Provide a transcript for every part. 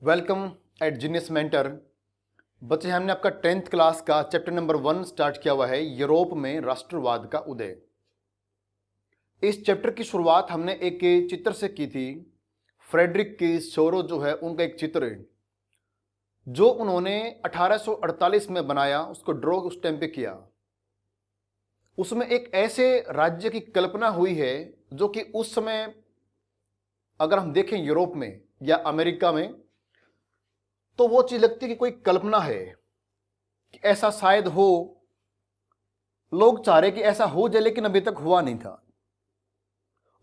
Welcome eight genius mentor. बच्चे, हमने आपका 10th क्लास का चैप्टर नंबर 1 स्टार्ट किया हुआ है, यूरोप में राष्ट्रवाद का उदय। इस चैप्टर की शुरुआत हमने एक चित्र से की थी। फ्रेडरिक की सोरो जो है उनका एक चित्र है जो उन्होंने 1848 में बनाया, उसको ड्रॉ उस टाइम पे किया। उसमें एक ऐसे राज्य की कल्पना हुई है जो कि उस समय अगर हम देखें यूरोप में या अमेरिका में तो वो चीज लगती है कि कोई कल्पना है कि ऐसा शायद हो। लोग चाह रहे कि ऐसा हो जाए लेकिन अभी तक हुआ नहीं था।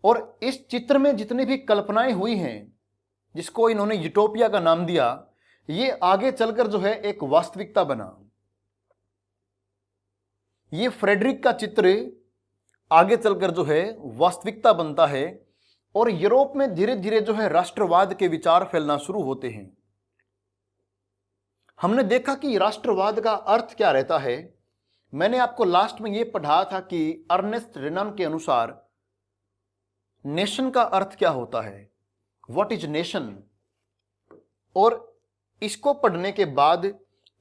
और इस चित्र में जितनी भी कल्पनाएं हुई हैं, जिसको इन्होंने यूटोपिया का नाम दिया, ये आगे चलकर जो है एक वास्तविकता बना। ये फ्रेडरिक का चित्र आगे चलकर जो है वास्तविकता बनता है और यूरोप में धीरे धीरे जो है राष्ट्रवाद के विचार फैलना शुरू होते हैं। हमने देखा कि राष्ट्रवाद का अर्थ क्या रहता है। मैंने आपको लास्ट में यह पढ़ा था कि अर्नेस्ट रेनान के अनुसार नेशन का अर्थ क्या होता है, व्हाट इज नेशन। और इसको पढ़ने के बाद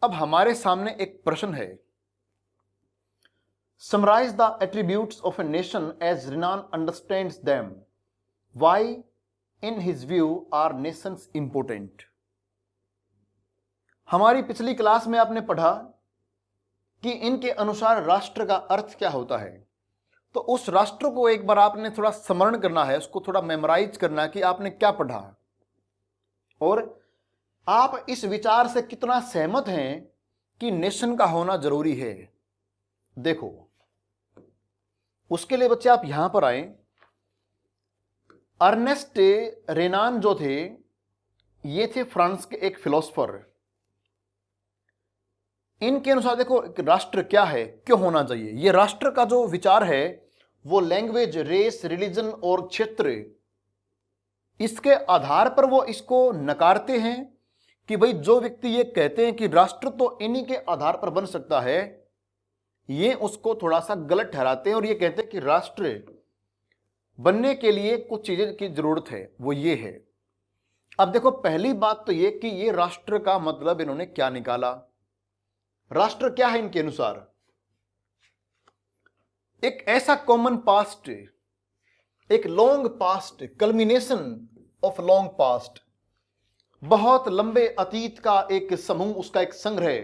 अब हमारे सामने एक प्रश्न है, summarise the attributes of a nation as Renan understands them, why in his view are nations important. हमारी पिछली क्लास में आपने पढ़ा कि इनके अनुसार राष्ट्र का अर्थ क्या होता है। तो उस राष्ट्र को एक बार आपने थोड़ा स्मरण करना है, उसको थोड़ा मेमोराइज करना है कि आपने क्या पढ़ा और आप इस विचार से कितना सहमत हैं कि नेशन का होना जरूरी है। देखो, उसके लिए बच्चे आप यहां पर आए। अर्नेस्ट रेनान जो थे, ये थे फ्रांस के एक फिलोसफर। इनके अनुसार देखो राष्ट्र क्या है, क्यों होना चाहिए। ये राष्ट्र का जो विचार है वो लैंग्वेज, रेस, रिलीजन और क्षेत्र, इसके आधार पर वो इसको नकारते हैं कि भाई जो व्यक्ति ये कहते हैं कि राष्ट्र तो इन्हीं के आधार पर बन सकता है, ये उसको थोड़ा सा गलत ठहराते हैं और ये कहते हैं कि राष्ट्र बनने के लिए कुछ चीजें की जरूरत है, वो ये है। अब देखो, पहली बात तो ये कि ये राष्ट्र का मतलब इन्होंने क्या निकाला। राष्ट्र क्या है इनके अनुसार? एक ऐसा कॉमन पास्ट, एक long past, culmination of long past, बहुत लंबे अतीत का एक समूह, उसका एक संग्रह,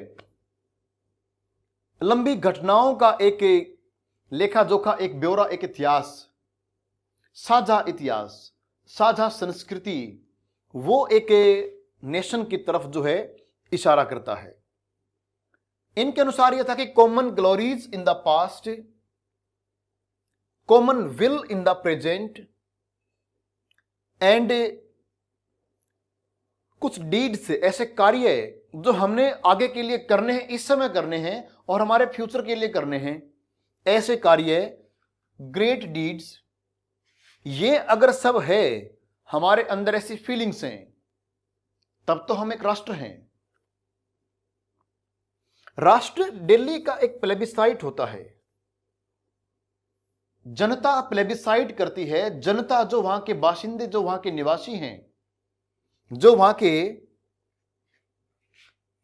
लंबी घटनाओं का एक लेखा जोखा, एक ब्यौरा, एक इतिहास, साझा साझा संस्कृति, वो एक नेशन की तरफ जो है इशारा करता है। इनके अनुसार यह था कि common glories in the past, common will in the present and कुछ डीड्स, ऐसे कार्य जो हमने आगे के लिए करने हैं, इस समय करने हैं और हमारे फ्यूचर के लिए करने हैं, ऐसे कार्य, ग्रेट डीड्स, ये अगर सब है, हमारे अंदर ऐसी फीलिंग्स हैं, तब तो हम एक राष्ट्र हैं। राष्ट्र दिल्ली का एक प्लेबिसाइट होता है। जनता प्लेबिसाइट करती है। जनता, जो वहां के बाशिंदे, जो वहां के निवासी हैं, जो वहां के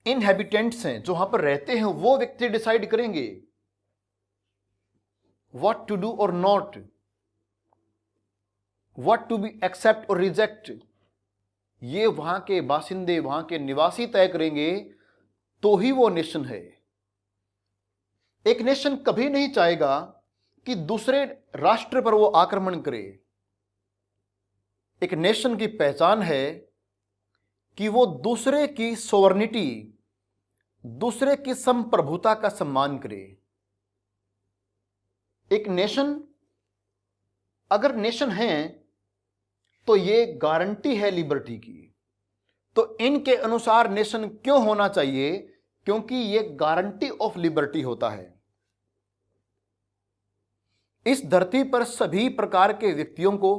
इनहैबिटेंट्स हैं, जो वहां पर रहते हैं, वो व्यक्ति डिसाइड करेंगे व्हाट टू डू और not, what to be accept और रिजेक्ट। ये वहां के बाशिंदे, वहां के निवासी तय करेंगे, तो ही वो नेशन है। एक नेशन कभी नहीं चाहेगा कि दूसरे राष्ट्र पर वो आक्रमण करे। एक नेशन की पहचान है कि वो दूसरे की सोवर्निटी, दूसरे की संप्रभुता का सम्मान करे। एक नेशन, अगर नेशन है तो ये गारंटी है लिबर्टी की। तो इनके अनुसार नेशन क्यों होना चाहिए? क्योंकि ये गारंटी ऑफ लिबर्टी होता है। इस धरती पर सभी प्रकार के व्यक्तियों को,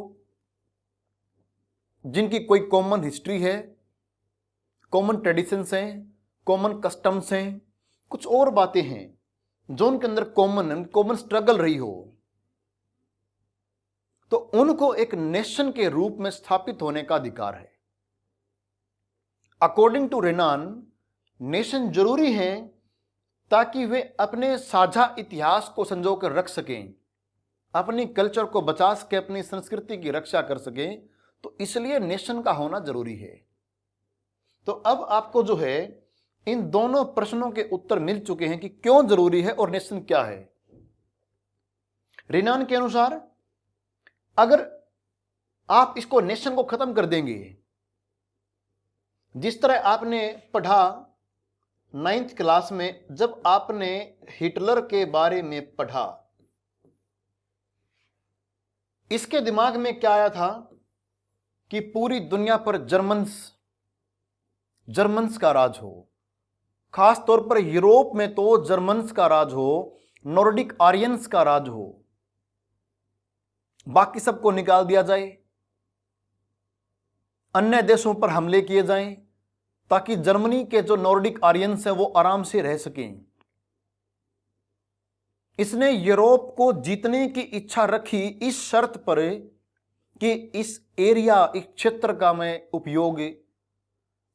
जिनकी कोई कॉमन हिस्ट्री है, कॉमन ट्रेडिशंस हैं, कॉमन कस्टम्स हैं, कुछ और बातें हैं जो उनके अंदर कॉमन स्ट्रगल रही हो, तो उनको एक नेशन के रूप में स्थापित होने का अधिकार है। अकॉर्डिंग टू रेनान, नेशन जरूरी है ताकि वे अपने साझा इतिहास को संजो कर रख सकें, अपनी कल्चर को बचा सके, अपनी संस्कृति की रक्षा कर सकें, तो इसलिए नेशन का होना जरूरी है। तो अब आपको जो है इन दोनों प्रश्नों के उत्तर मिल चुके हैं कि क्यों जरूरी है और नेशन क्या है। रेनान के अनुसार अगर आप इसको नेशन को खत्म कर देंगे, जिस तरह आपने पढ़ा 9th क्लास में, जब आपने हिटलर के बारे में पढ़ा, इसके दिमाग में क्या आया था कि पूरी दुनिया पर जर्मन्स का राज हो, खास तौर पर यूरोप में तो जर्मन्स का राज हो, नॉर्डिक आर्यंस का राज हो, बाकी सबको निकाल दिया जाए, अन्य देशों पर हमले किए जाएं ताकि जर्मनी के जो नॉर्डिक आर्यंस हैं वो आराम से रह सकें। इसने यूरोप को जीतने की इच्छा रखी इस शर्त पर कि इस एरिया, इस क्षेत्र का मैं उपयोग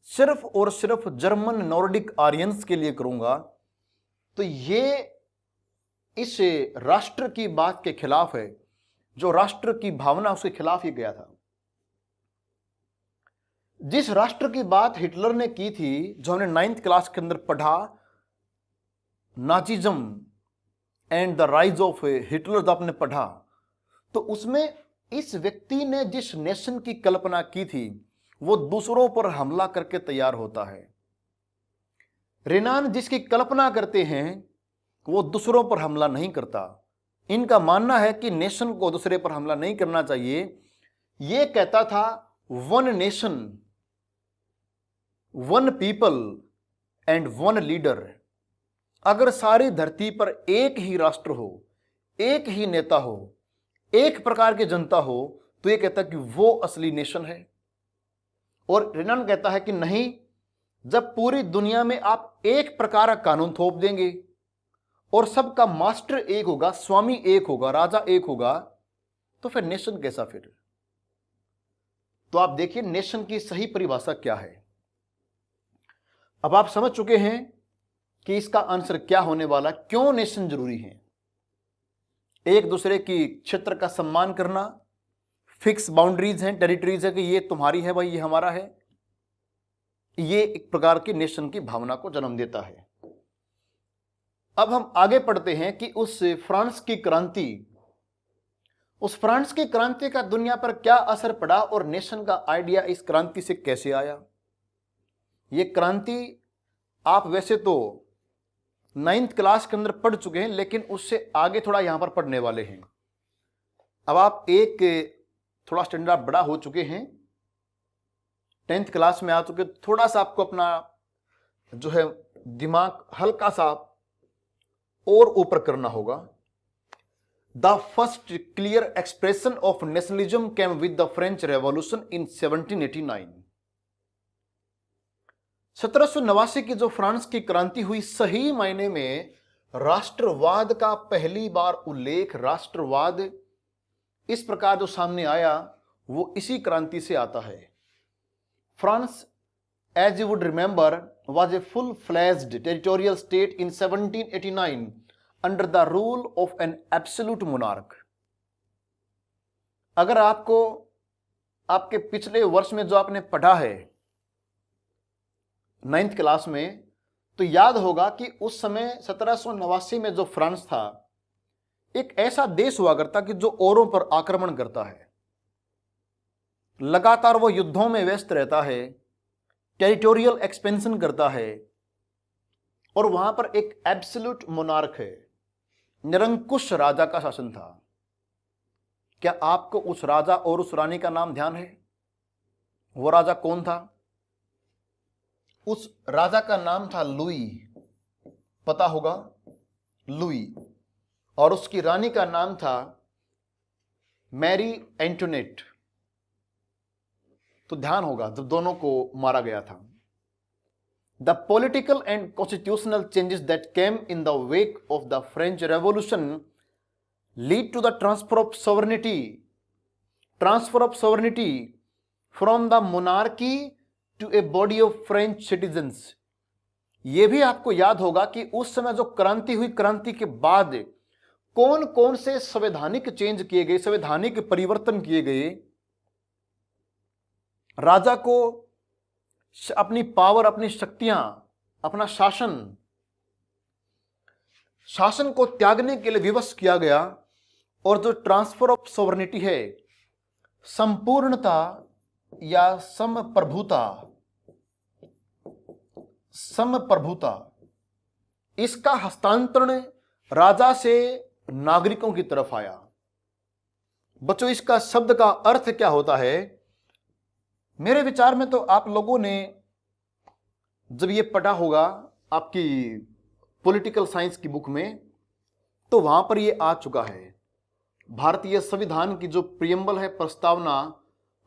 सिर्फ और सिर्फ जर्मन नॉर्डिक आर्यंस के लिए करूंगा। तो ये इस राष्ट्र की बात के खिलाफ है, जो राष्ट्र की भावना उसके खिलाफ ही गया था। जिस राष्ट्र की बात हिटलर ने की थी, जो हमने 9th क्लास के अंदर पढ़ा, Nazism and the rise of Hitler, जो आपने पढ़ा, तो उसमें इस व्यक्ति ने जिस नेशन की कल्पना की थी वो दूसरों पर हमला करके तैयार होता है। रेनान जिसकी कल्पना करते हैं वो दूसरों पर हमला नहीं करता। इनका मानना है कि नेशन को दूसरे पर हमला नहीं करना चाहिए। ये कहता था one nation, one people and one leader. अगर सारी धरती पर एक ही राष्ट्र हो, एक ही नेता हो, एक प्रकार की जनता हो, तो ये कहता है कि वो असली नेशन है। और रेनान कहता है कि नहीं, जब पूरी दुनिया में आप एक प्रकार का कानून थोप देंगे और सबका मास्टर एक होगा, स्वामी एक होगा, राजा एक होगा, तो फिर नेशन कैसा फिर? तो आप देखिए नेशन की सही परिभाषा क्या है। अब आप समझ चुके हैं कि इसका आंसर क्या होने वाला, क्यों नेशन जरूरी है। एक दूसरे की क्षेत्र का सम्मान करना, फिक्स बाउंड्रीज हैं, टेरिटरीज है कि ये तुम्हारी है भाई, ये हमारा है, ये एक प्रकार की नेशन की भावना को जन्म देता है। अब हम आगे पढ़ते हैं कि उस फ्रांस की क्रांति का दुनिया पर क्या असर पड़ा और नेशन का आइडिया इस क्रांति से कैसे आया। ये क्रांति आप वैसे तो 9th क्लास के अंदर पढ़ चुके हैं, लेकिन उससे आगे थोड़ा यहां पर पढ़ने वाले हैं। अब आप एक थोड़ा स्टैंडर्ड बड़ा हो चुके हैं, 10th क्लास में आ चुके, थोड़ा सा आपको अपना जो है दिमाग हल्का सा और ऊपर करना होगा। The first clear expression of nationalism came with the French revolution in 1789। 1789 की जो फ्रांस की क्रांति हुई, सही मायने में राष्ट्रवाद का पहली बार उल्लेख, राष्ट्रवाद इस प्रकार जो सामने आया वो इसी क्रांति से आता है। France, as you would remember, was a full-fledged territorial state in 1789 under the rule of an absolute monarch. अगर आपको आपके पिछले वर्ष में जो आपने पढ़ा है 9th क्लास में, तो याद होगा कि उस समय 1789 में जो फ्रांस था, एक ऐसा देश हुआ करता कि जो औरों पर आक्रमण करता है, लगातार वो युद्धों में व्यस्त रहता है, टेरिटोरियल एक्सपेंशन करता है, और वहां पर एक एब्सोल्यूट मोनार्क है, निरंकुश राजा का शासन था। क्या आपको उस राजा और उस रानी का नाम ध्यान है? वो राजा कौन था? उस राजा का नाम था लुई, पता होगा, लुई, और उसकी रानी का नाम था मैरी एंटोनेट। तो ध्यान होगा जब दोनों को मारा गया था। The political and constitutional changes that came in the wake of the French revolution lead to the transfer of sovereignty from the monarchy to a body of French citizens. यह भी आपको याद होगा कि उस समय जो क्रांति हुई, क्रांति के बाद कौन कौन से संवैधानिक चेंज किए गए, संवैधानिक परिवर्तन किए गए। राजा को अपनी पावर, अपनी शक्तियां, अपना शासन को त्यागने के लिए विवश किया गया, और जो ट्रांसफर ऑफ सोवरेनिटी है, संपूर्णता या समप्रभुता, इसका हस्तांतरण राजा से नागरिकों की तरफ आया। बच्चों, इसका शब्द का अर्थ क्या होता है? मेरे विचार में तो आप लोगों ने जब ये पढ़ा होगा आपकी पॉलिटिकल साइंस की बुक में, तो वहां पर ये आ चुका है। भारतीय संविधान की जो प्रियम्बल है, प्रस्तावना,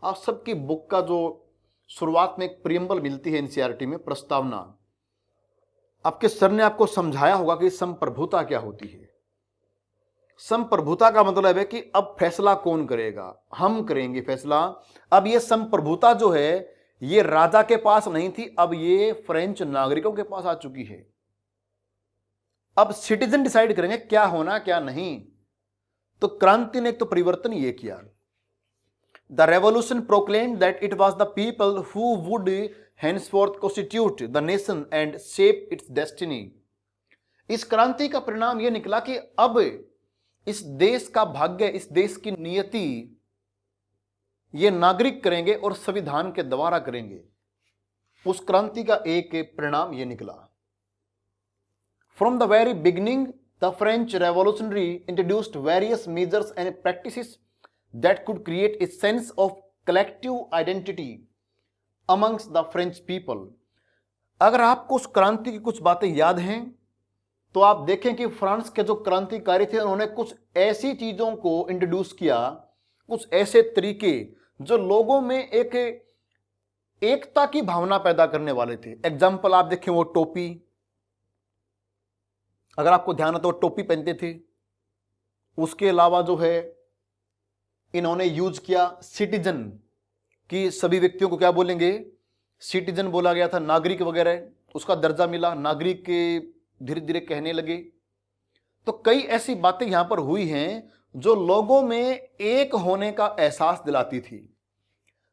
आप सबकी बुक का जो शुरुआत में एक प्रियम्बल मिलती है एनसीईआरटी में, प्रस्तावना, आपके सर ने आपको समझाया होगा कि संप्रभुता क्या होती है। संप्रभुता का मतलब है कि अब फैसला कौन करेगा? हम करेंगे फैसला। अब ये संप्रभुता जो है, ये राजा के पास नहीं थी, अब ये फ्रेंच नागरिकों के पास आ चुकी है। अब सिटीजन डिसाइड करेंगे क्या होना क्या नहीं। तो क्रांति ने तो परिवर्तन ये किया। The revolution proclaimed that it was the people who would henceforth constitute the nation and shape its destiny। इस क्रांति का परिणाम यह निकला कि अब इस देश का भाग्य, इस देश की नियति ये नागरिक करेंगे और संविधान के द्वारा करेंगे। उस क्रांति का एक परिणाम यह निकला। From the very beginning, the French Revolutionary introduced various measures and practices that could create a sense of collective identity amongst the French people। अगर आपको उस क्रांति की कुछ बातें याद हैं तो आप देखें कि फ्रांस के जो क्रांतिकारी थे, उन्होंने कुछ ऐसी चीजों को इंट्रोड्यूस किया, कुछ ऐसे तरीके जो लोगों में एक एकता की भावना पैदा करने वाले थे। एग्जाम्पल आप देखें, वो टोपी, अगर आपको ध्यान है तो टोपी पहनते थे। उसके अलावा जो है इन्होंने यूज किया सिटीजन, कि सभी व्यक्तियों को क्या बोलेंगे? सिटीजन बोला गया था, नागरिक वगैरह, उसका दर्जा मिला, नागरिक के धीरे धीरे कहने लगे। तो कई ऐसी बातें यहां पर हुई हैं जो लोगों में एक होने का एहसास दिलाती थी।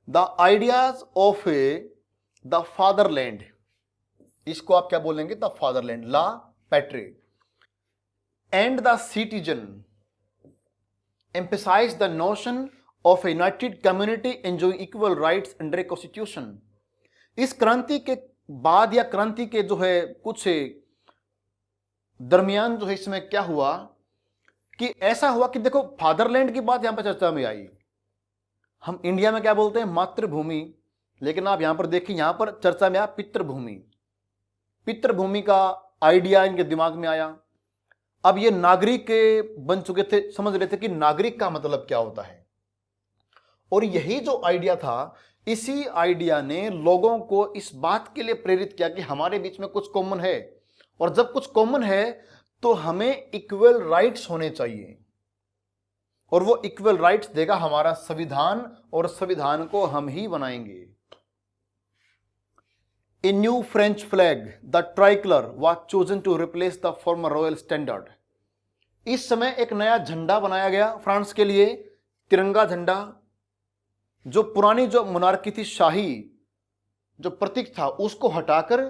The ideas of the fatherland, इसको आप क्या बोलेंगे? The fatherland, la patrie, and the citizen emphasize the notion of a united community enjoying equal rights under a constitution। इस क्रांति के बाद या क्रांति के जो है कुछ दरमियान जो है इसमें क्या हुआ कि ऐसा हुआ कि देखो, फादरलैंड की बात यहां पर चर्चा में आई। हम इंडिया में क्या बोलते हैं? मातृभूमि। लेकिन आप यहां पर देखिए, यहां पर चर्चा में आया पितृभूमि। पितृभूमि का आइडिया इनके दिमाग में आया। अब ये नागरिक बन चुके थे, समझ रहे थे कि नागरिक का मतलब क्या होता है। और यही जो आइडिया था, इसी आइडिया ने लोगों को इस बात के लिए प्रेरित किया कि हमारे बीच में कुछ कॉमन है, और जब कुछ कॉमन है तो हमें इक्वल राइट्स होने चाहिए, और वो इक्वल राइट्स देगा हमारा संविधान, और संविधान को हम ही बनाएंगे। A new French flag, the tricolor, was chosen to replace the former royal standard। इस समय एक नया झंडा बनाया गया फ्रांस के लिए, तिरंगा झंडा। जो पुरानी जो मोनार्की थी, शाही जो प्रतीक था, उसको हटाकर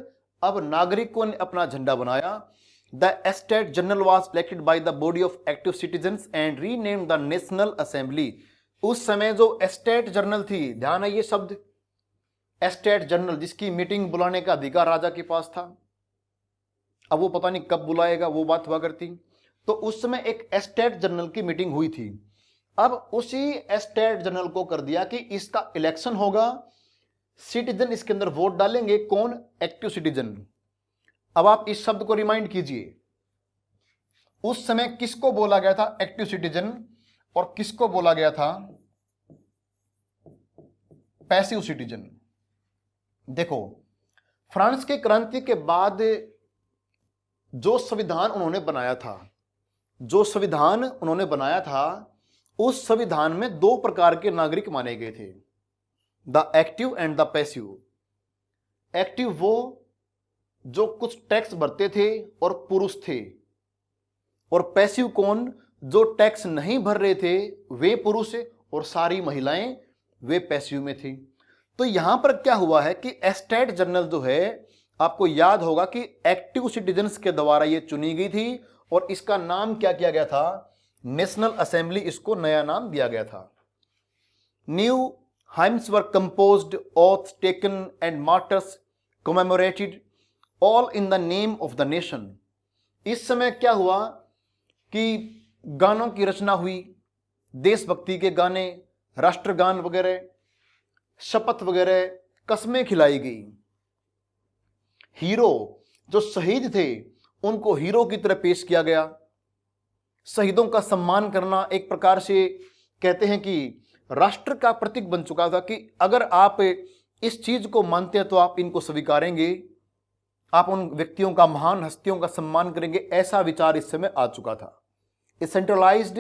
अब नागरिकों ने अपना झंडा बनाया। The estate general was elected by the body of active citizens and renamed the national assembly. उस समय जो एस्टेट जनरल थी, ध्यान है ये शब्द, एस्टेट जनरल, जिसकी मीटिंग बुलाने का अधिकार राजा के पास था। अब वो पता नहीं कब बुलाएगा, वो बात हुआ करती। तो उस समय एक एस्टेट जनरल की मीटिंग हुई थी। अब उसी एस्टेट जनरल को कर दिया कि इसका इलेक्शन होगा, सिटीजन इसके अंदर वोट डालेंगे। कौन? Active citizen. अब आप इस शब्द को रिमाइंड कीजिए, उस समय किसको बोला गया था? Active citizen. और किसको बोला गया था? Passive citizen. देखो, फ्रांस की क्रांति के बाद जो संविधान उन्होंने बनाया था, उस संविधान में दो प्रकार के नागरिक माने गए थे, the active and the passive. Active वो जो कुछ टैक्स भरते थे और पुरुष थे, और पैसिव कौन, जो टैक्स नहीं भर रहे थे वे पुरुष और सारी महिलाएं वे पैसिव में थी। तो यहां पर क्या हुआ है कि एस्टेट जनरल जो है, आपको याद होगा कि एक्टिव सिटीजन्स के द्वारा ये चुनी गई थी और इसका नाम क्या किया गया था, नेशनल असेंबली इसको नया नाम दिया गया था। New hymns were composed, oaths taken and martyrs commemorated, all in the name of the nation। इस समय क्या हुआ कि गानों की रचना हुई, देशभक्ति के गाने, राष्ट्रगान वगैरह, शपथ वगैरह, कस्में खिलाई गई। हीरो जो शहीद थे उनको हीरो की तरह पेश किया गया। शहीदों का सम्मान करना एक प्रकार से कहते हैं कि राष्ट्र का प्रतीक बन चुका था कि अगर आप इस चीज को मानते हैं तो आप इनको स्वीकारेंगे, आप उन व्यक्तियों का, महान हस्तियों का सम्मान करेंगे, ऐसा विचार इस समय आ चुका था। A centralized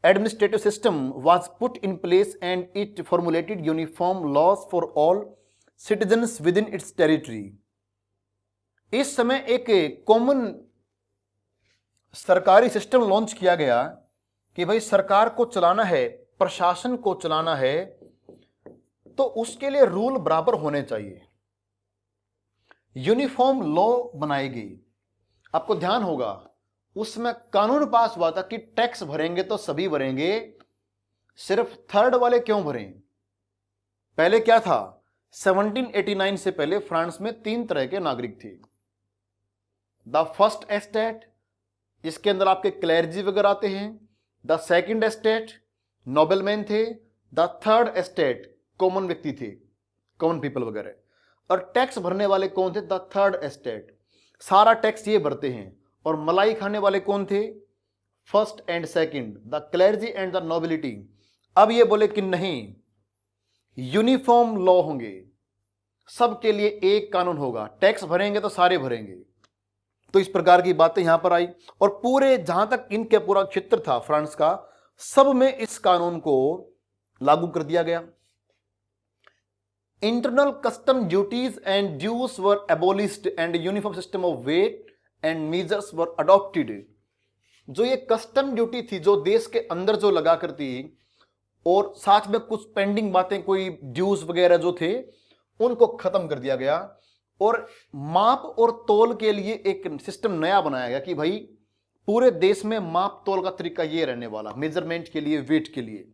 administrative system was put in place and it formulated uniform laws for all citizens within its territory। इस समय एक कॉमन सरकारी सिस्टम लॉन्च किया गया कि भाई सरकार को चलाना है, प्रशासन को चलाना है, तो उसके लिए रूल बराबर होने चाहिए। यूनिफॉर्म लॉ बनाई गई। आपको ध्यान होगा उसमें कानून पास हुआ था कि टैक्स भरेंगे तो सभी भरेंगे, सिर्फ थर्ड वाले क्यों भरें। पहले क्या था, 1789 से पहले फ्रांस में 3 तरह के नागरिक थे। द फर्स्ट एस्टेट, इसके अंदर आपके क्लर्जी वगैरह आते हैं। द सेकंड एस्टेट, नोबलमैन थे। द थर्ड एस्टेट, कॉमन व्यक्ति थे, कॉमन पीपल वगैरह। और टैक्स भरने वाले कौन थे, द थर्ड एस्टेट, सारा टैक्स ये भरते हैं। और मलाई खाने वाले कौन थे, first and second, the clergy and the nobility. अब ये बोले कि नहीं, यूनिफॉर्म लॉ होंगे, सबके लिए एक कानून होगा, टैक्स भरेंगे तो सारे भरेंगे। तो इस प्रकार की बातें यहां पर आई और पूरे जहां तक इनके पूरा क्षेत्र था फ्रांस का, सब में इस कानून को लागू कर दिया गया। Internal custom duties and dues were abolished and uniform system of weight and measures were adopted. जो ये कस्टम ड्यूटी थी जो देश के अंदर जो लगा करती, और साथ में कुछ पेंडिंग बातें, कोई ड्यूज वगैरह जो थे उनको खत्म कर दिया गया। और माप और तोल के लिए एक सिस्टम नया बनाया गया कि भाई पूरे देश में माप तोल का तरीका ये रहने वाला, मेजरमेंट के लिए, वेट के लिए।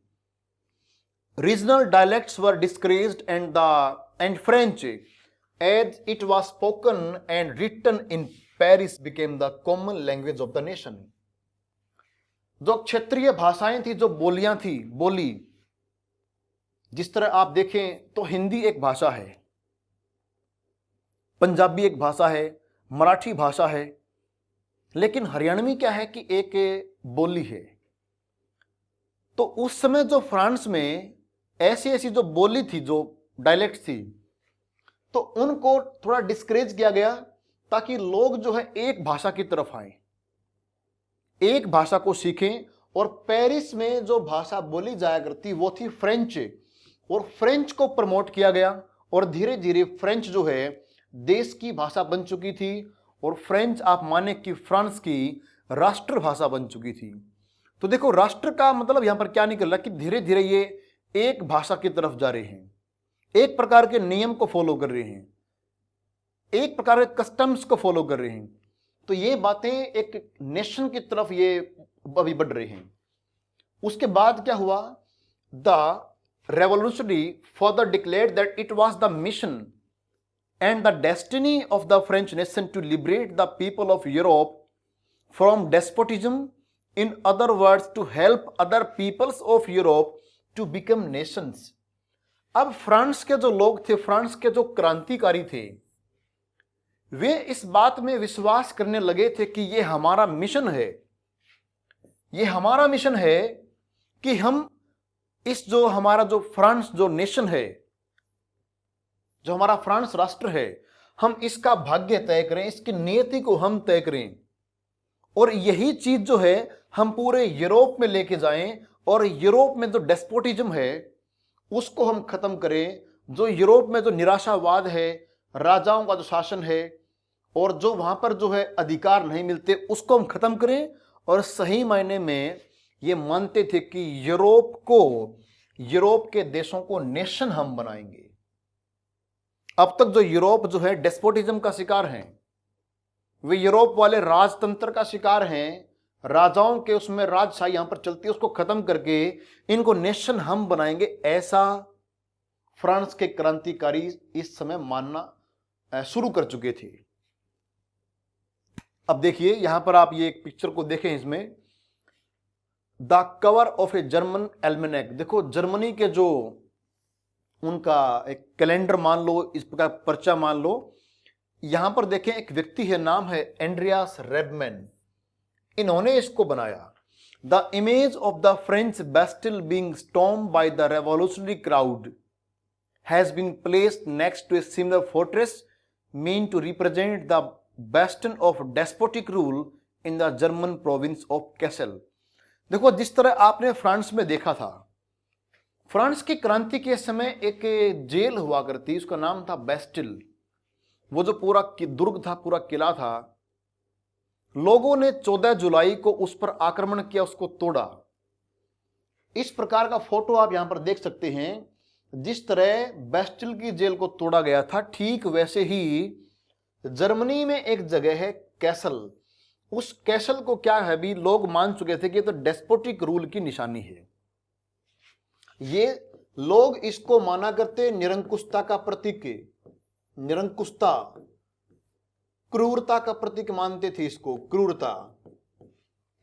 Regional dialects were discouraged and French as it was spoken and written in Paris became the common language of the nation. जो क्षेत्रीय भाषाएं थी, जो बोलियां थी, बोली जिस तरह आप देखें तो हिंदी एक भाषा है, पंजाबी एक भाषा है, मराठी भाषा है, लेकिन हरियाणवी क्या है कि एक बोली है। तो उस समय जो फ्रांस में ऐसी ऐसी जो बोली थी, जो डायलेक्ट थी, तो उनको थोड़ा डिस्करेज किया गया ताकि लोग जो है एक भाषा की तरफ आए, एक भाषा को सीखें। और पेरिस में जो भाषा बोली जाया करती वो थी फ्रेंच, और फ्रेंच को प्रमोट किया गया और धीरे धीरे फ्रेंच जो है देश की भाषा बन चुकी थी। और फ्रेंच आप माने कि फ्रांस की राष्ट्रभाषा बन चुकी थी। तो देखो राष्ट्र का मतलब यहां पर क्या निकल रहा कि धीरे धीरे ये एक भाषा की तरफ जा रहे हैं, एक प्रकार के नियम को फॉलो कर रहे हैं, एक प्रकार के कस्टम्स को फॉलो कर रहे हैं। तो ये बातें एक नेशन की तरफ ये अभी बढ़ रहे हैं। उसके बाद क्या हुआ, the revolutionary further declared that it was the mission and the destiny of the French nation to liberate the people of Europe from despotism, in other words to help other peoples of Europe to become nations। अब France के जो लोग थे, France के जो क्रांतिकारी थे, वे इस बात में विश्वास करने लगे थे कि ये हमारा मिशन है, ये हमारा मिशन है कि हम इस जो हमारा जो फ्रांस जो नेशन है, जो हमारा फ्रांस राष्ट्र है, हम इसका भाग्य तय करें, इसकी नियति को हम तय करें। और यही चीज जो है हम पूरे यूरोप में लेके जाएं और यूरोप में जो डेस्पोटिज्म है उसको हम खत्म करें। जो यूरोप में जो निराशावाद है, राजाओं का जो शासन है और जो वहां पर जो है अधिकार नहीं मिलते उसको हम खत्म करें, और सही मायने में ये मानते थे कि यूरोप के देशों को नेशन हम बनाएंगे। अब तक जो यूरोप जो है डेस्पोटिज्म का शिकार हैं, वे यूरोप वाले राजतंत्र का शिकार हैं, राजाओं के उसमें राजशाही यहां पर चलती है, उसको खत्म करके इनको नेशन हम बनाएंगे, ऐसा फ्रांस के क्रांतिकारी इस समय मानना शुरू कर चुके थे। अब देखिए यहां पर आप ये एक पिक्चर को देखें, इसमें the cover of a German almanac. देखो जर्मनी के जो उनका एक कैलेंडर मान लो, इस प्रकार पर्चा मान लो, यहां पर देखें एक व्यक्ति है, नाम है एंड्रियास रेबमैन, इन्होंने इसको बनाया। The image of the French Bastille being stormed by the revolutionary crowd has been placed next to a similar fortress mean to represent the bastion of despotic rule in the German province of Kassel. देखो जिस तरह आपने France में देखा था, France की क्रांति के समय एक जेल हुआ करती, उसका नाम था बेस्टिल। वो जो पूरा दुर्ग था, पूरा किला था, लोगों ने 14 जुलाई को उस पर आक्रमण किया, उसको तोड़ा। इस प्रकार का फोटो आप यहां पर देख सकते हैं। जिस तरह बेस्टिल की जेल को तोड़ा गया था, ठीक वैसे ही जर्मनी में एक जगह है कैसल। उस कैसल को क्या है, भी लोग मान चुके थे कि ये तो डेस्पोटिक रूल की निशानी है। ये लोग इसको माना करते निरंकुशता का प्रतीक, निरंकुशता, क्रूरता का प्रतीक मानते थे इसको, क्रूरता।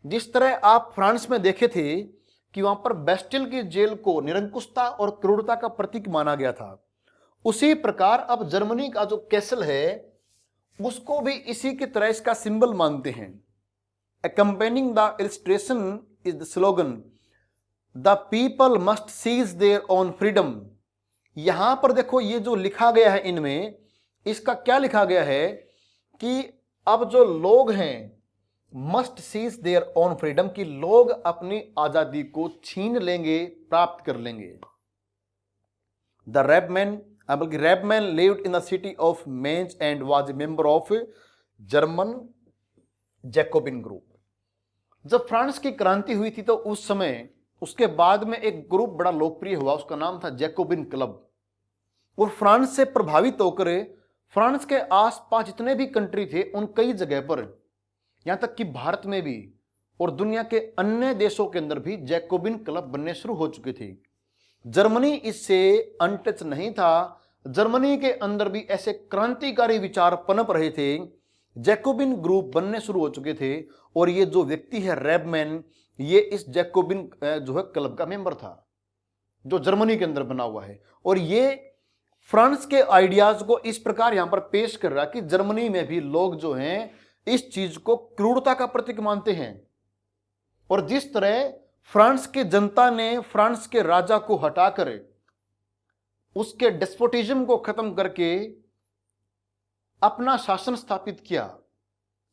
जिस तरह आप फ्रांस में देखे थे कि वहां पर बेस्टिल की जेल को निरंकुशता और क्रूरता का प्रतीक माना गया था, उसी प्रकार अब जर्मनी का जो कैसल है उसको भी इसी की तरह इसका सिंबल मानते हैं। Accompanying the illustration is the slogan, "The people must seize their own freedom." यहां पर देखो ये जो लिखा गया है इनमें, इसका क्या लिखा गया है कि अब जो लोग हैं must seize their own freedom, कि लोग अपनी आजादी को छीन लेंगे, प्राप्त कर लेंगे। द रेबमैन, बल्कि Rebmann lived in the city of Mainz and was a member of German Jacobin group. जब फ्रांस की क्रांति हुई थी तो उस समय उसके बाद में एक ग्रुप बड़ा लोकप्रिय हुआ, उसका नाम था जैकोबिन क्लब। और फ्रांस से प्रभावित होकर फ्रांस के आसपास जितने भी कंट्री थे उन कई जगह पर, यहां तक कि भारत में भी और दुनिया के अन्य देशों के अंदर भी जैकोबिन क्लब बनने शुरू हो चुके थे। जर्मनी इससे अनटच नहीं था, जर्मनी के अंदर भी ऐसे क्रांतिकारी विचार पनप रहे थे, जैकोबिन ग्रुप बनने शुरू हो चुके थे। और ये जो व्यक्ति है रेबमैन, ये इस जैकोबिन जो है क्लब का मेंबर था, जो जर्मनी के अंदर बना हुआ है। और ये फ्रांस के आइडियाज को इस प्रकार यहां पर पेश कर रहा कि जर्मनी में भी लोग जो हैं इस चीज को क्रूरता का प्रतीक मानते हैं। और जिस तरह फ्रांस की जनता ने फ्रांस के राजा को हटाकर उसके डेस्पोटिज्म को खत्म करके अपना शासन स्थापित किया,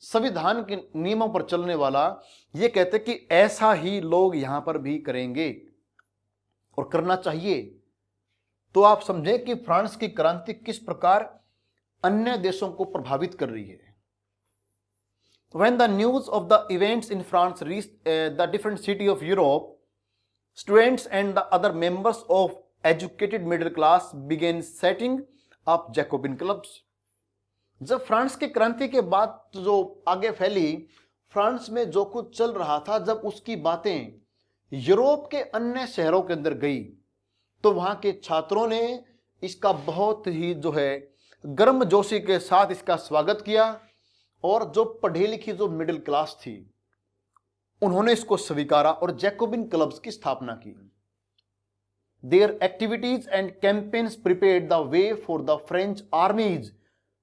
संविधान के नियमों पर चलने वाला, ये कहते कि ऐसा ही लोग यहां पर भी करेंगे और करना चाहिए। तो आप समझें कि फ्रांस की क्रांति किस प्रकार अन्य देशों को प्रभावित कर रही है। When the news of the events in France reached the different city of Europe, students and the other members of educated middle class began setting up Jacobin clubs. जब फ्रांस की क्रांति के बाद जो आगे फैली, फ्रांस में जो कुछ चल रहा था, जब उसकी बातें यूरोप के अन्य शहरों के अंदर गई तो वहां के छात्रों ने इसका बहुत ही जो है गर्मजोशी के साथ इसका स्वागत किया। और जो पढ़ी लिखी जो मिडिल क्लास थी उन्होंने इसको स्वीकारा और जैकोबिन क्लब्स की स्थापना की। Their activities and campaigns prepared the way for the French armies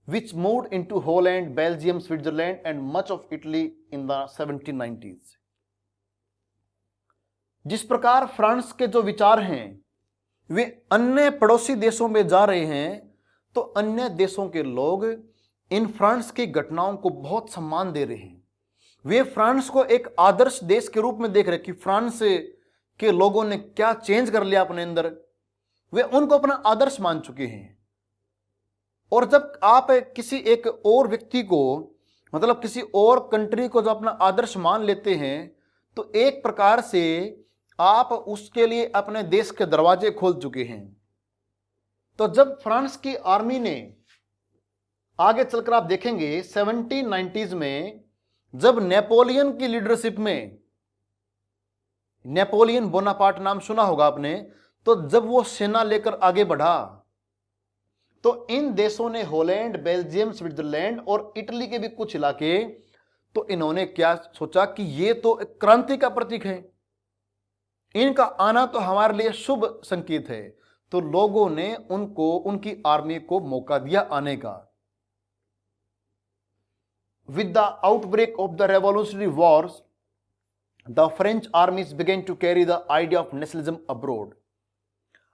which moved into Holland, Belgium, Switzerland and much of Italy in the 1790s. जिस प्रकार फ्रांस के जो विचार हैं वे अन्य पड़ोसी देशों में जा रहे हैं, तो अन्य देशों के लोग इन फ्रांस की घटनाओं को बहुत सम्मान दे रहे हैं। वे फ्रांस को एक आदर्श देश के रूप में देख रहे कि फ्रांस के लोगों ने क्या चेंज कर लिया अपने अंदर, वे उनको अपना आदर्श मान चुके हैं। और जब आप किसी एक और व्यक्ति को, मतलब किसी और कंट्री को जब अपना आदर्श मान लेते हैं, तो एक प्रकार से आप उसके लिए अपने देश के दरवाजे खोल चुके हैं। तो जब फ्रांस की आर्मी ने, आगे चलकर आप देखेंगे 1790s में, जब नेपोलियन की लीडरशिप में, नेपोलियन बोनापार्ट नाम सुना होगा आपने, तो जब वो सेना लेकर आगे बढ़ा, तो इन देशों ने, हॉलैंड, बेल्जियम, स्विट्जरलैंड और इटली के भी कुछ इलाके, तो इन्होंने क्या सोचा कि ये तो एक क्रांति का प्रतीक है, इनका आना तो हमारे लिए शुभ संकेत है। तो लोगों ने उनको, उनकी आर्मी को मौका दिया आने का। With the outbreak of the revolutionary wars, the French armies began to carry the idea of nationalism abroad.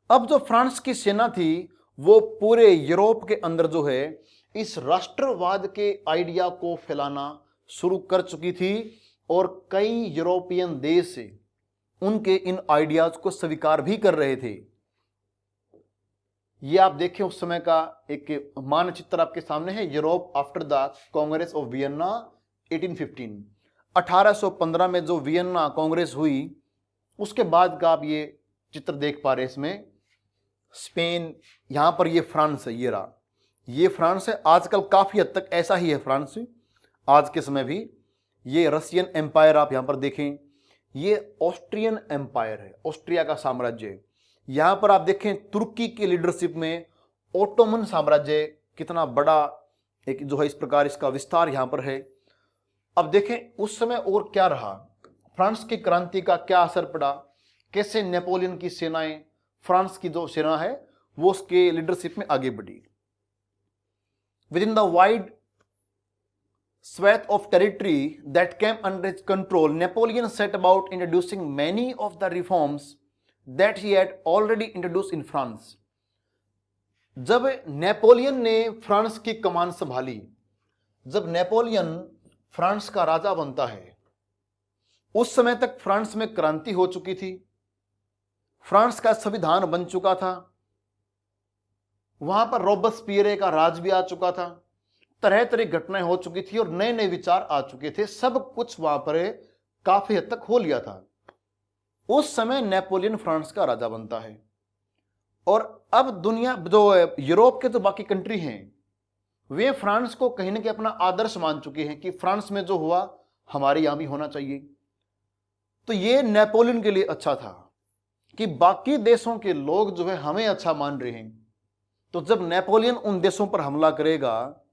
अब जो फ्रांस की सेना थी वो पूरे यूरोप के अंदर जो है इस राष्ट्रवाद के आइडिया को फैलाना शुरू कर चुकी थी, और कई यूरोपियन देश उनके इन आइडियाज को स्वीकार भी कर रहे थे। ये आप देखें उस समय का एक मानचित्र आपके सामने है, Europe after the Congress of Vienna 1815। 1815 में जो वियना कांग्रेस हुई उसके बाद का आप ये चित्र देख पा रहे हैं। इसमें स्पेन, यहां पर ये फ्रांस है, ये रहा, ये फ्रांस है। आजकल काफी हद तक ऐसा ही है फ्रांस आज के समय भी। ये रशियन एम्पायर आप यहां पर देखें, ये ऑस्ट्रियन एम्पायर है, ऑस्ट्रिया का साम्राज्य। यहां पर आप देखें तुर्की की लीडरशिप में ओटोमन साम्राज्य, कितना बड़ा एक जो है इस प्रकार इसका विस्तार यहां पर है। अब देखें उस समय और क्या रहा, फ्रांस की क्रांति का क्या असर पड़ा, कैसे नेपोलियन की सेनाएं, फ्रांस की जो सेना है वो उसके लीडरशिप में आगे बढ़ी। With in the wide swath of territory that came under his control, Napoleon set about introducing many of the reforms that he had already introduced in France. जब नेपोलियन ने फ्रांस की कमान संभाली, जब नेपोलियन फ्रांस का राजा बनता है, उस समय तक फ्रांस में क्रांति हो चुकी थी, फ्रांस का संविधान बन चुका था, वहां पर रोबेस्पियर का राज भी आ चुका था, तरह तरह घटनाएं हो चुकी थी और नए नए विचार आ चुके थे, सब कुछ वहां पर काफी हद तक हो लिया था। उस समय नेपोलियन फ्रांस का राजा बनता है, और अब दुनिया जो यूरोप के जो बाकी कंट्री हैं वे फ्रांस को कहीं ना कहीं अपना आदर्श मान चुके हैं कि फ्रांस में जो हुआ हमारे यहां भी होना चाहिए। तो ये नेपोलियन के लिए अच्छा था कि बाकी देशों के लोग जो है हमें अच्छा मान रहे हैं, तो जब नेपोलियन उन देशों पर हमला करेगा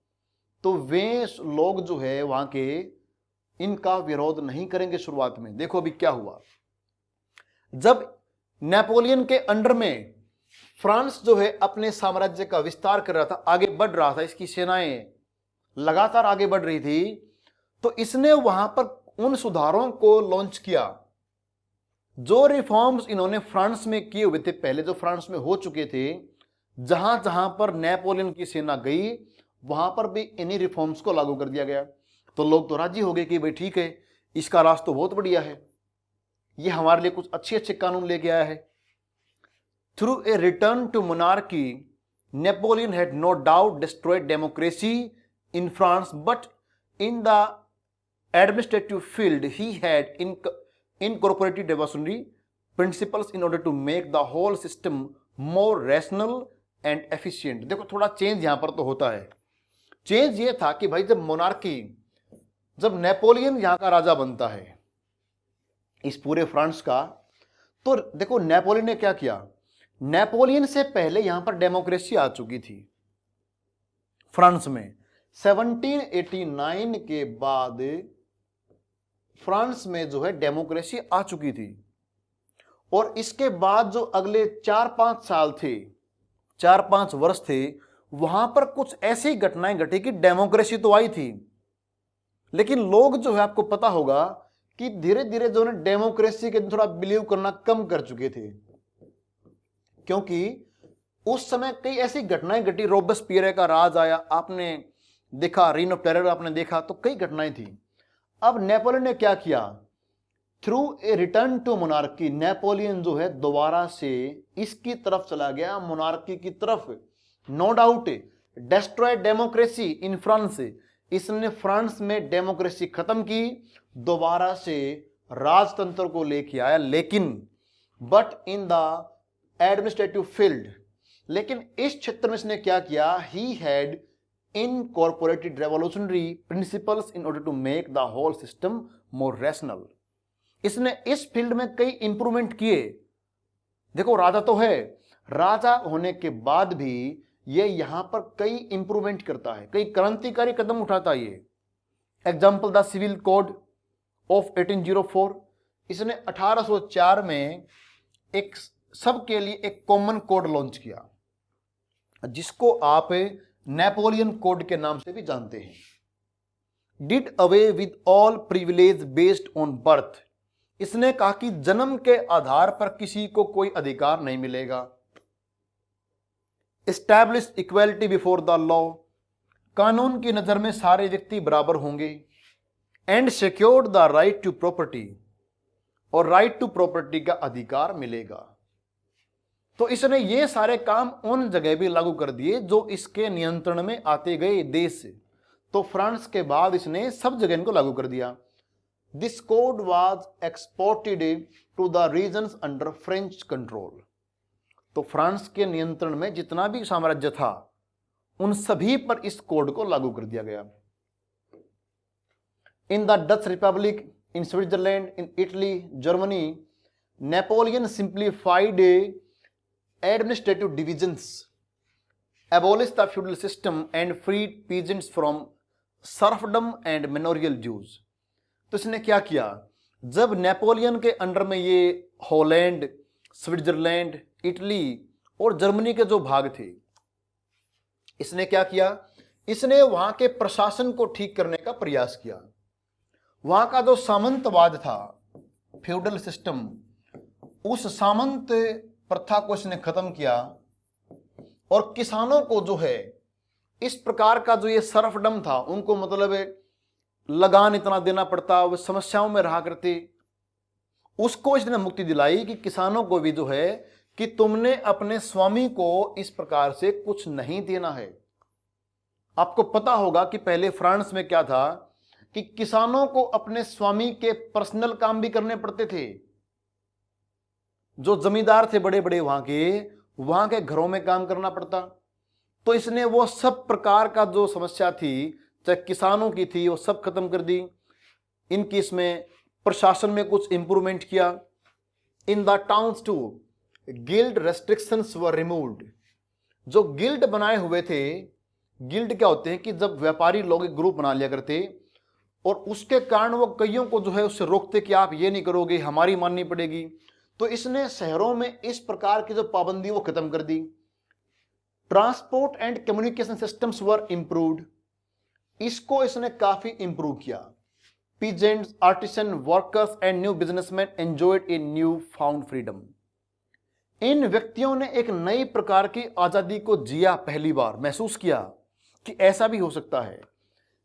तो वे लोग जो है वहां के इनका विरोध नहीं करेंगे शुरुआत में। देखो अभी क्या हुआ, जब नेपोलियन के अंडर में फ्रांस जो है अपने साम्राज्य का विस्तार कर रहा था, आगे बढ़ रहा था, इसकी सेनाएं लगातार आगे बढ़ रही थी, तो इसने वहां पर उन सुधारों को लॉन्च किया जो रिफॉर्म्स इन्होंने फ्रांस में किए हुए थे पहले, जो फ्रांस में हो चुके थे। जहां जहां पर नेपोलियन की सेना गई वहां पर भी इन्हीं रिफॉर्म्स को लागू कर दिया गया। तो लोग तो राजी हो गए कि भाई ठीक है, इसका रास्ता तो बहुत बढ़िया है, ये हमारे लिए कुछ अच्छे अच्छे कानून लेके आया है। Through a return to monarchy, Napoleon had no doubt destroyed democracy in France, but in the administrative field he had incorporated revolutionary principles in order to make the whole system more rational and efficient। देखो थोड़ा change यहां पर तो होता है। Change ये था कि भाई जब मोनार्की, जब नेपोलियन यहां का राजा बनता है इस पूरे फ्रांस का, तो देखो नेपोलियन ने क्या किया, नेपोलियन से पहले यहां पर डेमोक्रेसी आ चुकी थी फ्रांस में। 1789 के बाद फ्रांस में जो है डेमोक्रेसी आ चुकी थी, और इसके बाद जो अगले 4-5 साल थे, 4-5 वर्ष थे, वहां पर कुछ ऐसी घटनाएं घटी कि डेमोक्रेसी तो आई थी, लेकिन लोग जो है आपको पता होगा कि धीरे धीरे जो है डेमोक्रेसी के थोड़ा बिलीव करना कम कर चुके थे, क्योंकि उस समय कई ऐसी घटनाएं घटी। रोबेस्पियर का राज आया, आपने देखा, रीन ऑफ टेरर आपने देखा, तो कई घटनाएं थी। अब नेपोलियन ने क्या किया, through a return to monarchy, Napoleon जो है दोबारा से इसकी तरफ चला गया, मोनार्की की तरफ। No doubt destroy democracy in France, इसने फ्रांस में डेमोक्रेसी खत्म की, दोबारा से राजतंत्र को लेके आया, लेकिन but in the administrative field, लेकिन इस क्षेत्र में इसने क्या किया, he had incorporated revolutionary principles in order to make the whole system more rational. इसने इस फील्ड में कई इंप्रूवमेंट किए। देखो राजा तो है, राजा होने के बाद भी ये यहां पर कई इंप्रूवमेंट करता है, कई क्रांतिकारी कदम उठाता है। ये example the civil code of 1804, इसने 1804 में एक सबके लिए एक कॉमन कोड लॉन्च किया, जिसको आप नेपोलियन कोड के नाम से भी जानते हैं। Did away with all privilege based on birth, इसने कहा कि जन्म के आधार पर किसी को कोई अधिकार नहीं मिलेगा। Establish equality before the law, कानून की नजर में सारे व्यक्ति बराबर होंगे। And secured the right to property, और राइट टू प्रॉपर्टी का अधिकार मिलेगा। तो इसने ये सारे काम उन जगह भी लागू कर दिए जो इसके नियंत्रण में आते गए देश से। तो फ्रांस के बाद इसने सब जगह इनको लागू कर दिया। This code was exported to the regions under French control, तो फ्रांस के नियंत्रण में जितना भी साम्राज्य था उन सभी पर इस कोड को लागू कर दिया गया। In the Dutch Republic, in Switzerland, in Italy, Germany, Napoleon simplified administrative divisions, abolish the feudal system and freed peasants from serfdom and manorial dues. तो इसने क्या किया, जब नेपोलियन के अंडर में ये हॉलैंड, स्विट्जरलैंड, इटली और जर्मनी के जो भाग थे, इसने क्या किया, इसने वहां के प्रशासन को ठीक करने का प्रयास किया। वहां का जो सामंतवाद था, फ्यूडल सिस्टम, उस सामंत प्रथा को इसने खत्म किया और किसानों को जो है इस प्रकार का जो ये सर्फडम था, उनको मतलब लगान इतना देना पड़ता, वो समस्याओं में रहा करते, उसको इसने मुक्ति दिलाई कि किसानों को भी जो है कि तुमने अपने स्वामी को इस प्रकार से कुछ नहीं देना है। आपको पता होगा कि पहले फ्रांस में क्या था कि किसानों को अपने स्वामी के पर्सनल काम भी करने पड़ते थे। जो जमींदार थे बड़े बड़े वहां के घरों में काम करना पड़ता। तो इसने वो सब प्रकार का जो समस्या थी, चाहे किसानों की थी, वो सब खत्म कर दी। इनकी इसमें प्रशासन में कुछ इंप्रूवमेंट किया। In the towns too guild restrictions were removed, जो गिल्ड बनाए हुए थे, गिल्ड क्या होते हैं कि जब व्यापारी लोग एक ग्रुप बना लिया करते और उसके कारण वो कईयों को जो है उससे रोकते कि आप ये नहीं करोगे, हमारी माननी पड़ेगी। तो इसने शहरों में इस प्रकार की जो पाबंदी वो खत्म कर दी। Transport and communication systems were improved, इसको इसने काफी इंप्रूव किया। Peasants, artisan, workers and new businessman enjoyed a new found freedom, इन व्यक्तियों ने एक नई प्रकार की आजादी को जिया, पहली बार महसूस किया कि ऐसा भी हो सकता है।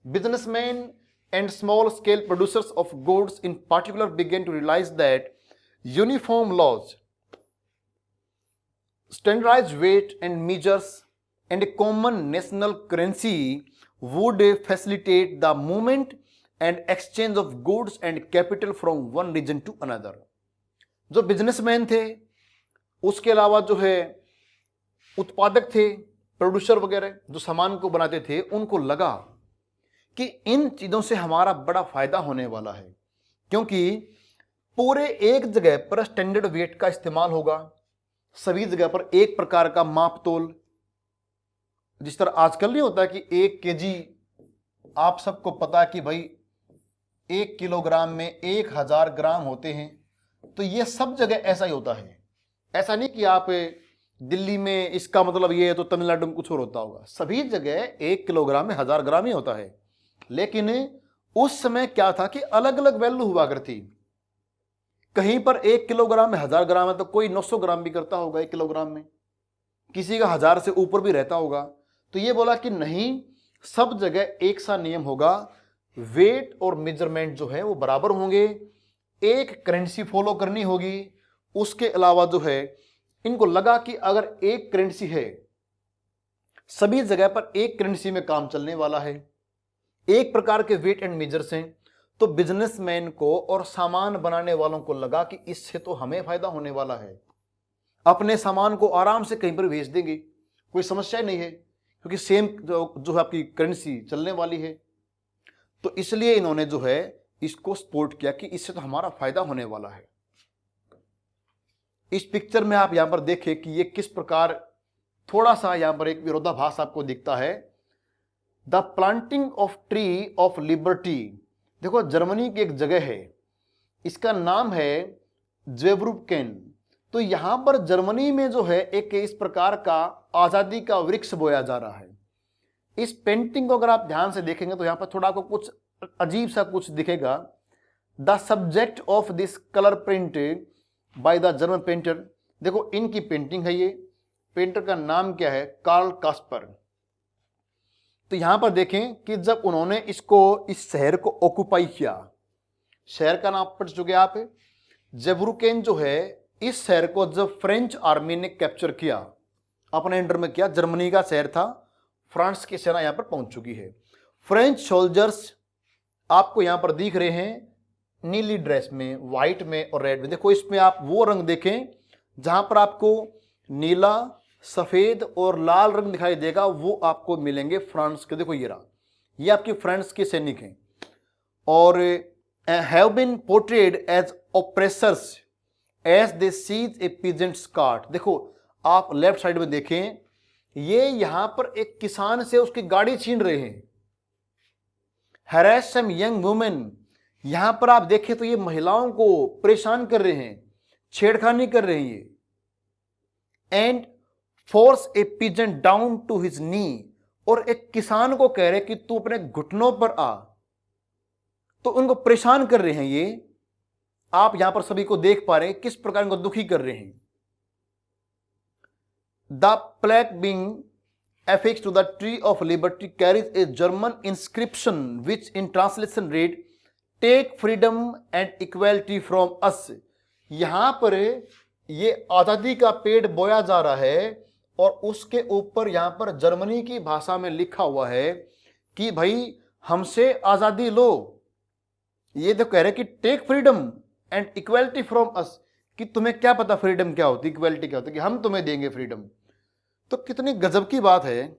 Businessmen and small scale producers of goods in particular began to realise that uniform laws, standardized weight and measures and a common national currency would facilitate the movement and exchange of goods and capital from one region to another। जो businessman थे, उसके अलावा जो है उत्पादक थे, producer वगैरह जो सामान को बनाते थे, उनको लगा कि इन चीजों से हमारा बड़ा फायदा होने वाला है, क्योंकि पूरे एक जगह पर स्टैंडर्ड वेट का इस्तेमाल होगा, सभी जगह पर एक प्रकार का माप तोल। जिस तरह आजकल नहीं होता कि 1 केजी, आप सबको पता कि भाई 1 किलोग्राम में 1000 ग्राम होते हैं, तो ये सब जगह ऐसा ही होता है। ऐसा नहीं कि आप दिल्ली में इसका मतलब ये है तो तमिलनाडु में कुछ और होता होगा, सभी जगह 1 किलोग्राम में 1000 ग्राम ही होता है। लेकिन उस समय क्या था कि अलग अलग वैल्यू हुआ करती, कहीं पर 1 किलोग्राम में 1000 ग्राम है तो कोई 900 ग्राम भी करता होगा 1 किलोग्राम में, किसी का 1000 से ऊपर भी रहता होगा। तो ये बोला कि नहीं, सब जगह एक सा नियम होगा, वेट और मेजरमेंट जो है वो बराबर होंगे, एक करेंसी फॉलो करनी होगी। उसके अलावा जो है इनको लगा कि अगर एक करेंसी है सभी जगह पर एक करेंसी में काम चलने वाला है, एक प्रकार के वेट एंड मेजर्स हैं। तो बिजनेसमैन को और सामान बनाने वालों को लगा कि इससे तो हमें फायदा होने वाला है, अपने सामान को आराम से कहीं पर भेज देंगे, कोई समस्या नहीं है, क्योंकि सेम जो है आपकी करेंसी चलने वाली है। तो इसलिए इन्होंने जो है इसको सपोर्ट किया कि इससे तो हमारा फायदा होने वाला है। इस पिक्चर में आप यहां पर देखें कि ये किस प्रकार थोड़ा सा यहां पर एक विरोधाभास आपको दिखता है। The planting of tree of liberty, देखो जर्मनी की एक जगह है, इसका नाम है ज़ेब्रुकेन। तो यहां पर जर्मनी में जो है एक इस प्रकार का आजादी का वृक्ष बोया जा रहा है। इस पेंटिंग को अगर आप ध्यान से देखेंगे तो यहां पर थोड़ा आपको कुछ अजीब सा कुछ दिखेगा। The subject of this colour print by the German painter, देखो इनकी पेंटिंग है, ये पेंटर का नाम क्या है, कार्ल कास्पर। तो यहां पर देखें कि जब उन्होंने इस शहर को ऑक्युपाई किया, शहर का नाम पढ़ चुके आप, ज़ेब्रुकेन जो है, इस शहर को जब फ्रेंच आर्मी ने कैप्चर किया, अपने अंडर में किया, जर्मनी का शहर था, फ्रांस की सेना यहां पर पहुंच चुकी है। फ्रेंच सोल्जर्स आपको यहां पर दिख रहे हैं नीली ड्रेस में, व्हाइट में और रेड में। देखो इसमें आप वो रंग देखें जहां पर आपको नीला, सफेद और लाल रंग दिखाई देगा, वो आपको मिलेंगे फ्रांस के। देखो ये रहा, ये आपके फ्रांस के सैनिक हैं और have been portrayed as oppressors as they seize a peasants cart. देखो आप लेफ्ट साइड में देखें, ये यहां पर एक किसान से उसकी गाड़ी छीन रहे हैं। हैरेस सम यंग वुमेन, यहां पर आप देखें तो ये महिलाओं को परेशान कर रहे हैं, छेड़खानी कर रहे हैं ये। And force a peasant down to his knee, और एक किसान को कह रहे कि तू अपने घुटनों पर आ। तो उनको परेशान कर रहे हैं ये, आप यहां पर सभी को देख पा रहे हैं किस प्रकार इनको दुखी कर रहे हैं। The plaque being affixed to the tree of liberty carries a German inscription which in translation read take freedom and equality from us। यहां पर ये आजादी का पेड़ बोया जा रहा है और उसके ऊपर यहां पर जर्मनी की भाषा में लिखा हुआ है कि भाई हमसे आजादी लो। ये तो कह रहे कि take freedom and equality from us, कि तुम्हें क्या पता फ्रीडम क्या होती, इक्वलिटी क्या होती, कि हम तुम्हें देंगे फ्रीडम। तो कितनी गजब की बात है,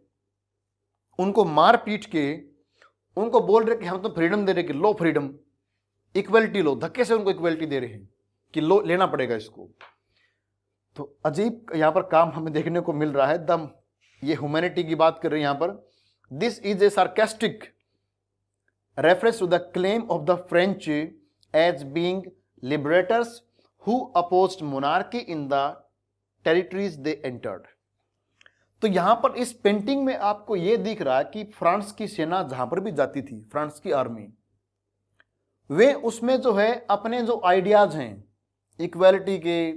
उनको मार पीट के उनको बोल रहे कि हम तो फ्रीडम दे रहे कि लो फ्रीडम, इक्वलिटी लो, धक्के से उनको इक्वलिटी दे रहे हैं कि लो, लेना पड़ेगा इसको। तो अजीब यहां पर काम हमें देखने को मिल रहा है। दम ये ह्यूमैनिटी की बात कर रहे हैं यहां पर। This is a sarcastic reference to the claim of the French as being liberators who opposed monarchy in the territories they entered. तो यहां पर इस पेंटिंग में आपको यह दिख रहा है कि फ्रांस की सेना जहां पर भी जाती थी, फ्रांस की आर्मी, वे उसमें जो है अपने जो आइडियाज हैं इक्वालिटी के,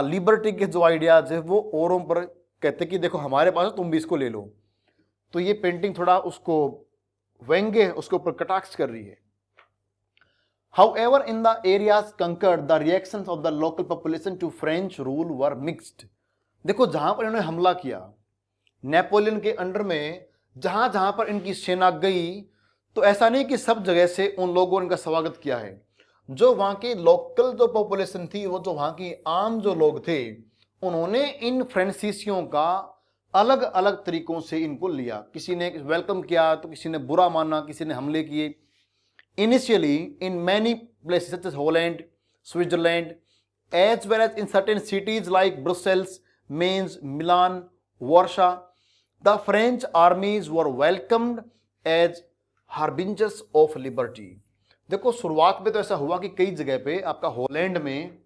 लिबर्टी के जो आइडियाज है वो औरों पर कहते कि देखो हमारे पास है, तुम भी इसको ले लो। तो ये पेंटिंग थोड़ा उसको व्यंग्य, उसके ऊपर कटाक्ष कर रही है। However, in the areas conquered, the reactions of the local population to French rule were mixed। देखो जहां पर इन्होंने हमला किया नेपोलियन के अंडर में, जहां जहां पर इनकी सेना गई, तो ऐसा नहीं कि सब जगह से उन लोगों ने इनका स्वागत किया है। जो वहां की लोकल जो पॉपुलेशन थी, वो जो वहां की आम जो लोग थे, उन्होंने इन फ्रांसीसियों का अलग अलग तरीकों से इनको लिया। किसी ने वेलकम किया तो किसी ने बुरा माना, किसी ने हमले किए। Initially in many places such as Holland, Switzerland, as well as in certain cities like Brussels, Mainz, Milan, Warsaw, the French armies were welcomed as harbingers of liberty. देखो शुरुआत में तो ऐसा हुआ कि कई जगह पे आपका हॉलैंड में,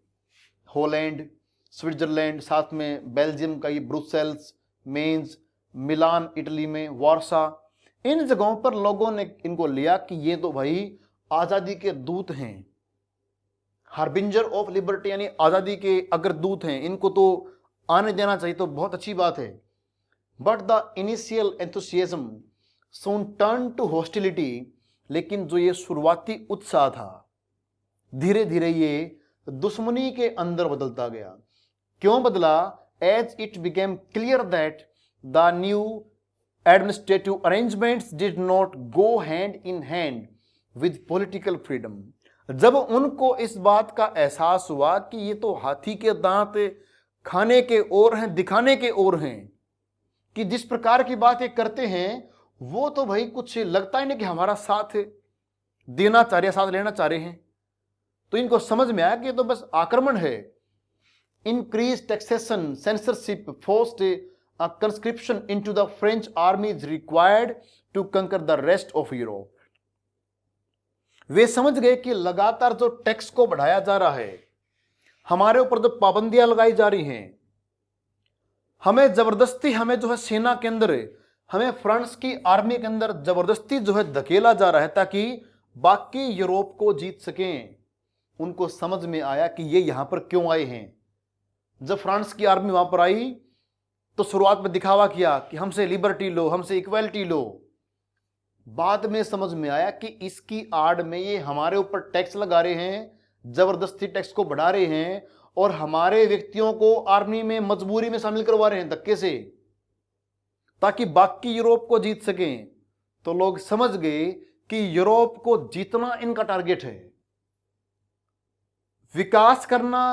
हॉलैंड, स्विट्जरलैंड, साथ में बेल्जियम का ये ब्रुसेल्स, मेन्स, मिलान इटली में, वार्सा, इन जगहों पर लोगों ने इनको लिया कि ये तो भाई आजादी के दूत हैं, हार्बिंजर ऑफ लिबर्टी यानी आजादी के अगर दूत हैं, इनको तो आने देना चाहिए, तो बहुत अच्छी बात है। But the initial enthusiasm soon turn to hostility, लेकिन जो ये शुरुआती उत्साह था धीरे धीरे ये दुश्मनी के अंदर बदलता गया। क्यों बदला? As it became clear that the new administrative arrangements did not go hand in hand with political freedom. जब उनको इस बात का एहसास हुआ कि ये तो हाथी के दांत खाने के ओर हैं, दिखाने के ओर हैं, कि जिस प्रकार की बात ये करते हैं वो तो भाई कुछ लगता ही नहीं कि हमारा साथ देना चाह रहे, साथ लेना चाह रहे हैं, तो इनको समझ में आया कि ये तो बस आक्रमण है। Increase taxation, censorship, forced conscription into the French army is required to conquer the rest of Europe. वे समझ गए कि लगातार जो टैक्स को बढ़ाया जा रहा है, हमारे ऊपर जो पाबंदियां लगाई जा रही हैं, हमें जबरदस्ती हमें जो है सेना के अंदर, हमें फ्रांस की आर्मी के अंदर जबरदस्ती जो है धकेला जा रहा है ताकि बाकी यूरोप को जीत सकें। उनको समझ में आया कि ये यहां पर क्यों आए हैं। जब फ्रांस की आर्मी वहां पर आई तो शुरुआत में दिखावा किया कि हमसे लिबर्टी लो, हमसे इक्वलिटी लो। बाद में समझ में आया कि इसकी आड़ में ये हमारे ऊपर टैक्स लगा रहे हैं, जबरदस्ती टैक्स को बढ़ा रहे हैं और हमारे व्यक्तियों को आर्मी में मजबूरी में शामिल करवा रहे हैं धक्के से, ताकि बाकी यूरोप को जीत सकें। तो लोग समझ गए कि यूरोप को जीतना इनका टारगेट है। विकास करना,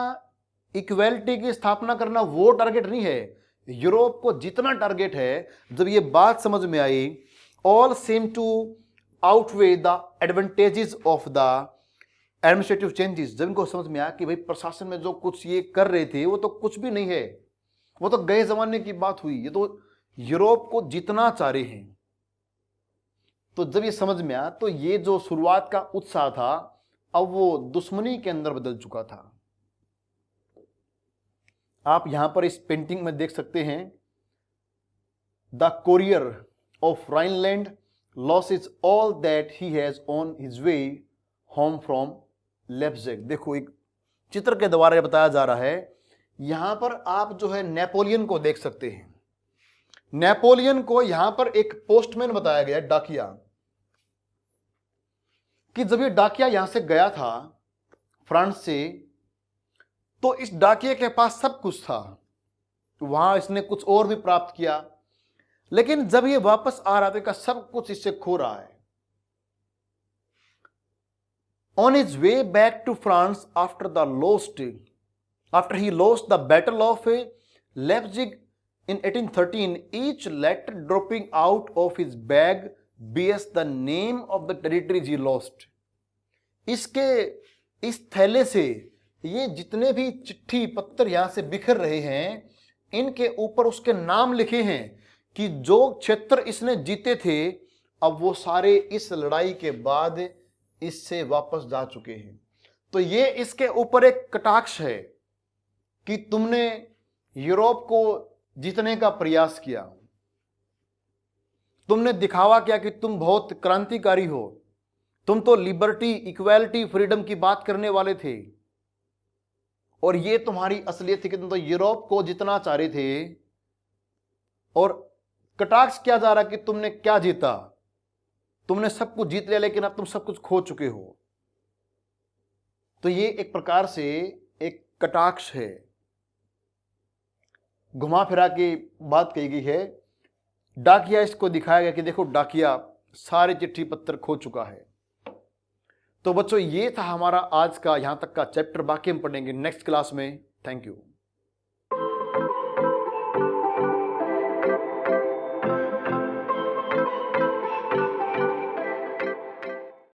इक्वेलिटी की स्थापना करना वो टारगेट नहीं है, यूरोप को जीतना टारगेट है। जब ये बात समझ में आई, all seem to outweigh the advantages of the administrative changes. जब इनको समझ में आया कि भाई प्रशासन में जो कुछ ये कर रहे थे वो तो कुछ भी नहीं है, वो तो गए जमाने की बात हुई, ये तो यूरोप को जीतना चाह रहे हैं। तो जब ये समझ में आया तो ये जो शुरुआत का उत्साह था अब वो दुश्मनी के अंदर बदल चुका था। आप यहां पर इस पेंटिंग में देख सकते हैं, the courier of Rhineland losses all that he has on his way home from Leipzig. देखो एक चित्र के द्वारा बताया जा रहा है। यहां पर आप जो है नेपोलियन को देख सकते हैं। नेपोलियन को यहां पर एक पोस्टमैन बताया गया, डाकिया, कि जब ये डाकिया यहां से गया था फ्रांस से, तो इस डाकिये के पास सब कुछ था, वहां इसने कुछ और भी प्राप्त किया, लेकिन जब ये वापस आ रहा था सब कुछ इससे खो रहा है। On his way back to France after he lost the Battle of Leipzig in 1813, each letter dropping out of his bag bears the name of the territories he lost. इस थैले से ये जितने भी चिट्ठी पत्र यहां से बिखर रहे हैं, इनके ऊपर उसके नाम लिखे हैं कि जो क्षेत्र इसने जीते थे अब वो सारे इस लड़ाई के बाद इससे वापस जा चुके हैं। तो ये इसके ऊपर एक कटाक्ष है कि तुमने यूरोप को जीतने का प्रयास किया, तुमने दिखावा किया कि तुम बहुत क्रांतिकारी हो, तुम तो लिबर्टी, इक्वालिटी, फ्रीडम की बात करने वाले थे, और ये तुम्हारी असलियत थी कि तुम तो यूरोप को जीतना चाह रहे थे। और कटाक्ष किया जा रहा कि तुमने क्या जीता, तुमने सब कुछ जीत लिया लेकिन अब तुम सब कुछ खो चुके हो। तो ये एक प्रकार से एक कटाक्ष है, घुमा फिरा के बात कही गई है। डाकिया इसको दिखाया गया कि देखो डाकिया सारे चिट्ठी पत्र खो चुका है। तो बच्चों ये था हमारा आज का यहां तक का चैप्टर, बाकी हम पढ़ेंगे नेक्स्ट क्लास में। Thank you.